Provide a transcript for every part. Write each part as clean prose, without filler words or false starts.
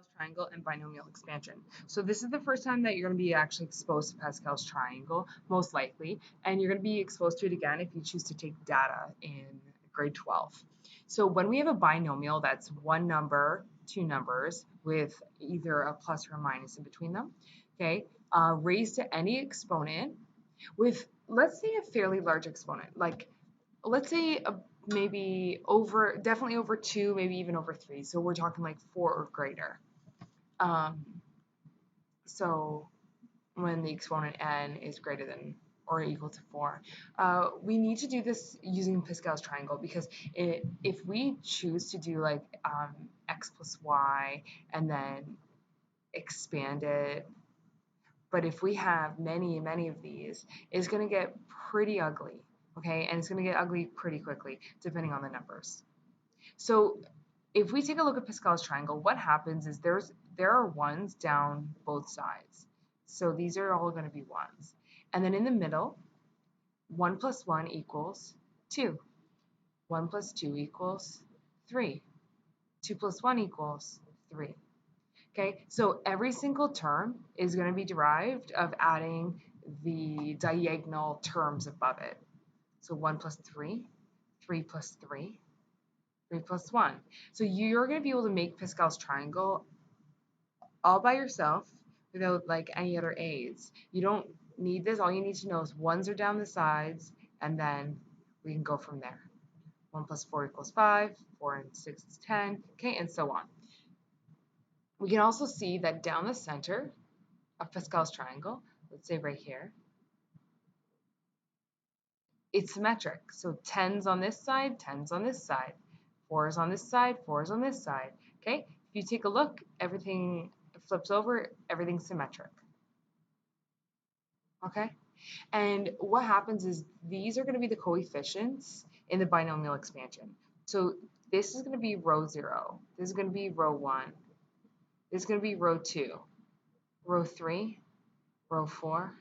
Pascal's triangle and binomial expansion. So this is the first time that you're going to be actually exposed to Pascal's triangle, most likely, and you're going to be exposed to it again if you choose to take data in grade 12. So when we have a binomial that's one number, two numbers with either a plus or a minus in between them, okay, raised to any exponent with, let's say, a fairly large exponent, like let's say maybe definitely over 2, maybe even over 3. So we're talking like 4 or greater. Um, so when the exponent n is greater than or equal to 4. We need to do this using Pascal's triangle because if we choose to do like x plus y and then expand it, but if we have many of these, it's going to get pretty ugly, okay? And it's going to get ugly pretty quickly depending on the numbers. So if we take a look at Pascal's triangle, what happens is there are ones down both sides. So these are all going to be ones. And then in the middle, 1 plus 1 equals 2. 1 plus 2 equals 3. 2 plus 1 equals 3. Okay, so every single term is going to be derived of adding the diagonal terms above it. So 1 plus 3, 3 plus 3, 3 plus 1. So you're going to be able to make Pascal's triangle all by yourself without like any other aids. You don't need this. All you need to know is ones are down the sides, and then we can go from there. 1 plus 4 equals 5, 4 and 6 is 10, okay, and so on. We can also see that down the center of Pascal's triangle, let's say right here, it's symmetric. So 10's on this side, 10's on this side, 4's on this side, 4's on this side. Okay, if you take a look, everything flips over, everything's symmetric. Okay, and what happens is these are going to be the coefficients in the binomial expansion. So this is going to be row 0, this is going to be row 1, this is going to be row 2, row 3, row 4,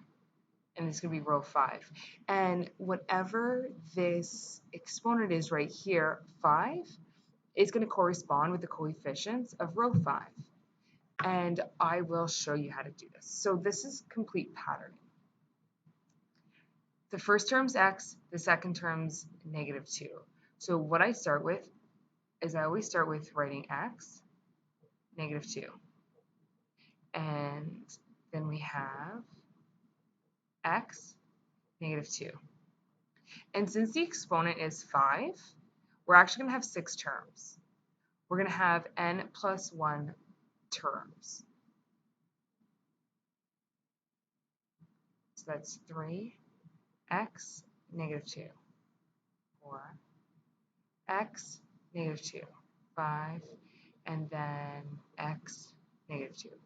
and it's going to be row 5. And whatever this exponent is right here, 5, is going to correspond with the coefficients of row 5. And I will show you how to do this. So this is complete patterning. The first term's x, the second term's -2. So what I start with is I always start with writing x, -2. And then we have x, -2. And since the exponent is 5, we're actually going to have 6 terms. We're going to have n plus 1 terms. So that's 3x, -2. 4x, -2. 5, and then x, -2.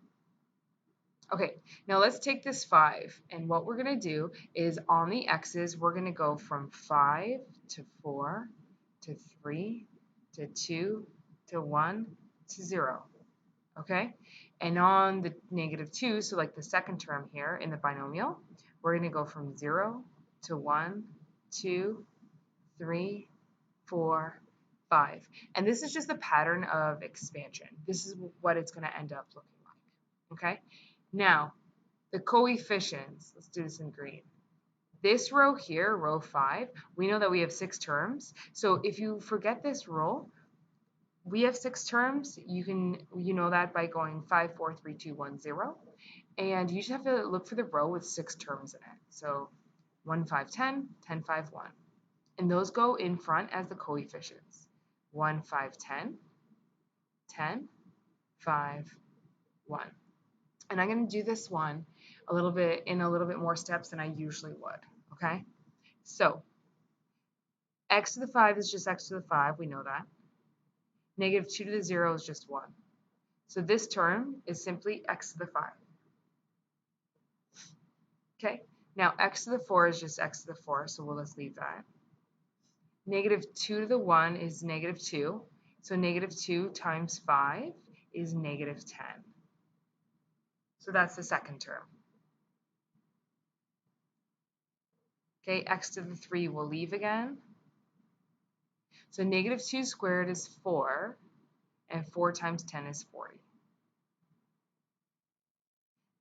Okay, now let's take this 5, and what we're going to do is on the x's, we're going to go from 5 to 4 to 3 to 2 to 1 to 0, okay? And on the -2, so like the second term here in the binomial, we're going to go from 0 to 1, 2, 3, 4, 5. And this is just the pattern of expansion. This is what it's going to end up looking like, okay? Now, the coefficients, let's do this in green. This row here, row 5, we know that we have 6 terms. So if you forget this row, we have 6 terms. You know that by going 5, 4, 3, 2, 1, 0. And you just have to look for the row with 6 terms in it. So 1, 5, 10, 10, 5, 1. And those go in front as the coefficients. 1, 5, 10, 10, 5, 1. And I'm going to do this one in a little bit more steps than I usually would, okay? So x to the 5 is just x to the 5, we know that. -2 to the 0 is just 1. So this term is simply x to the 5. Okay, now x to the 4 is just x to the 4, so we'll just leave that. -2 to the 1 is -2, so -2 times 5 is -10. So that's the second term. Okay, x to the 3 will leave again. So -2 squared is 4, and 4 times 10 is 40.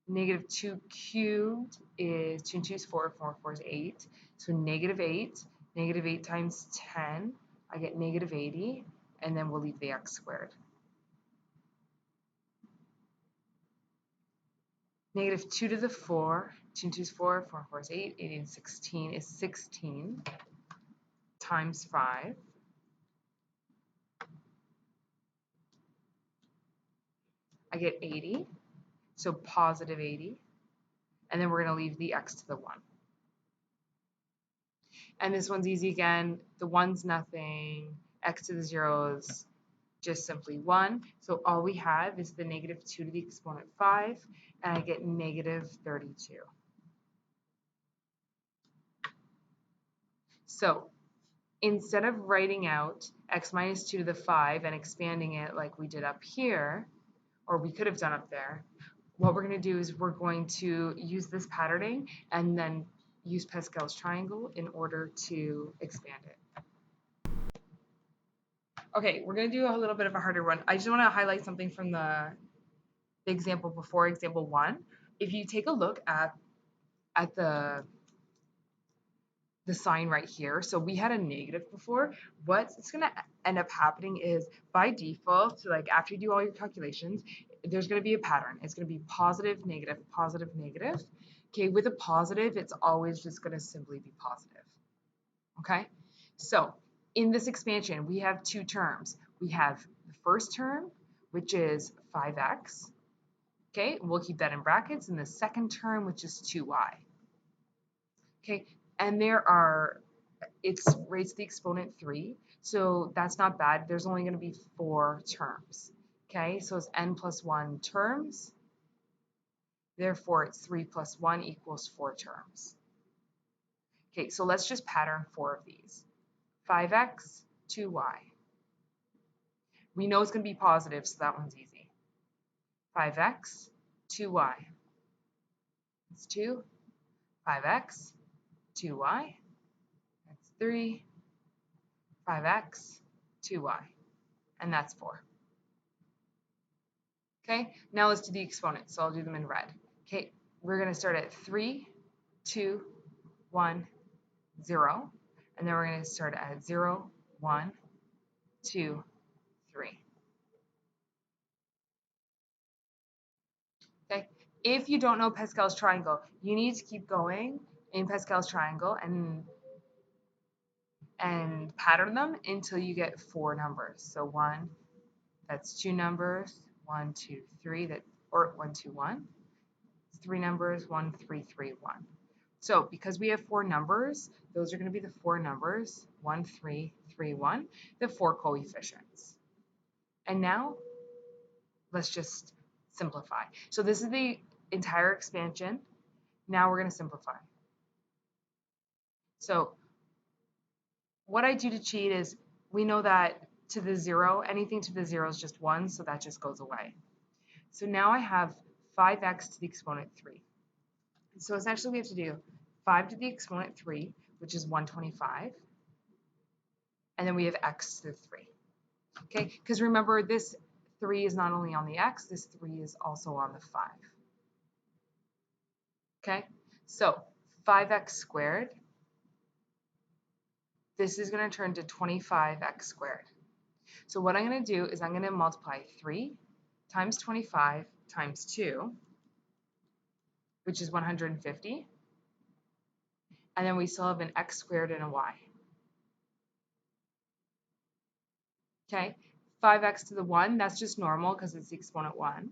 Negative 2 cubed is 2 and 2 is 4, 4 and 4 is 8. So negative 8, negative 8 times 10, I get negative 80, and then we'll leave the x squared. Negative 2 to the 4, 2 and 2 is 4, 4 and 4 is 8, 8 and 16 is 16 times 5. I get 80, so positive 80, and then we're going to leave the x to the 1. And this one's easy again. The 1's nothing. X to the 0 is just simply 1. So all we have is the negative 2 to the exponent 5, and I get negative 32. So instead of writing out x minus 2 to the 5 and expanding it like we did up here, or we could have done up there, what we're going to do is we're going to use this patterning and then use Pascal's triangle in order to expand it. Okay, we're going to do a little bit of a harder one. I just want to highlight something from the example before, example 1. If you take a look at the sign right here, so we had a negative before. What's going to end up happening is by default, so like after you do all your calculations, there's going to be a pattern. It's going to be positive, negative, positive, negative. Okay, with a positive, it's always just going to simply be positive. Okay, so in this expansion, we have two terms. We have the first term, which is 5x. Okay, we'll keep that in brackets, and the second term, which is 2y. Okay, and it's raised to the exponent 3, so that's not bad. There's only going to be 4 terms. Okay, so it's n plus 1 terms. Therefore, it's 3 plus 1 equals 4 terms. Okay, so let's just pattern 4 of these. 5x, 2y. We know it's going to be positive, so that one's easy. 5x, 2y. That's 2. 5x, 2y. That's 3. 5x, 2y. And that's 4. Okay, now let's do the exponents. So I'll do them in red. Okay, we're going to start at 3, 2, 1, 0. And then we're going to start at 0, 1, 2, 3. Okay, if you don't know Pascal's triangle, you need to keep going in Pascal's triangle and pattern them until you get 4 numbers. So 1, that's 2 numbers, 1, 2, 3, or 1, 2, 1. 3 numbers, 1, 3, 3, 1. So because we have 4 numbers, those are going to be the 4 numbers, 1, 3, 3, 1, the 4 coefficients. And now let's just simplify. So this is the entire expansion. Now we're going to simplify. So what I do to cheat is we know that to the 0, anything to the 0 is just 1, so that just goes away. So now I have 5x to the exponent 3. So essentially we have to do 5 to the exponent 3, which is 125. And then we have x to the 3. Okay, because remember this 3 is not only on the x, this 3 is also on the 5. Okay, so 5x squared. This is going to turn to 25x squared. So what I'm going to do is I'm going to multiply 3 times 25 times 2, which is 150. And then we still have an x squared and a y. Okay, 5x to the 1, that's just normal because it's the exponent 1.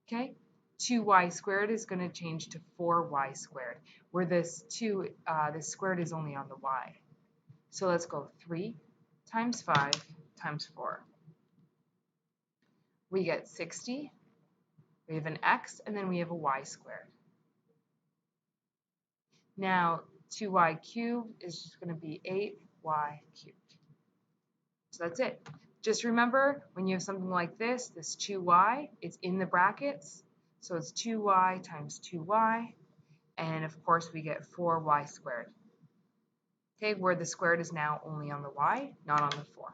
Okay, 2y squared is going to change to 4y squared, where this squared is only on the y. So let's go 3 times 5 times 4. We get 60. We have an x, and then we have a y squared. Now, 2y cubed is just going to be 8y cubed. So that's it. Just remember, when you have something like this 2y is in the brackets. So it's 2y times 2y. And of course, we get 4y squared. Okay, where the squared is now only on the y, not on the 4.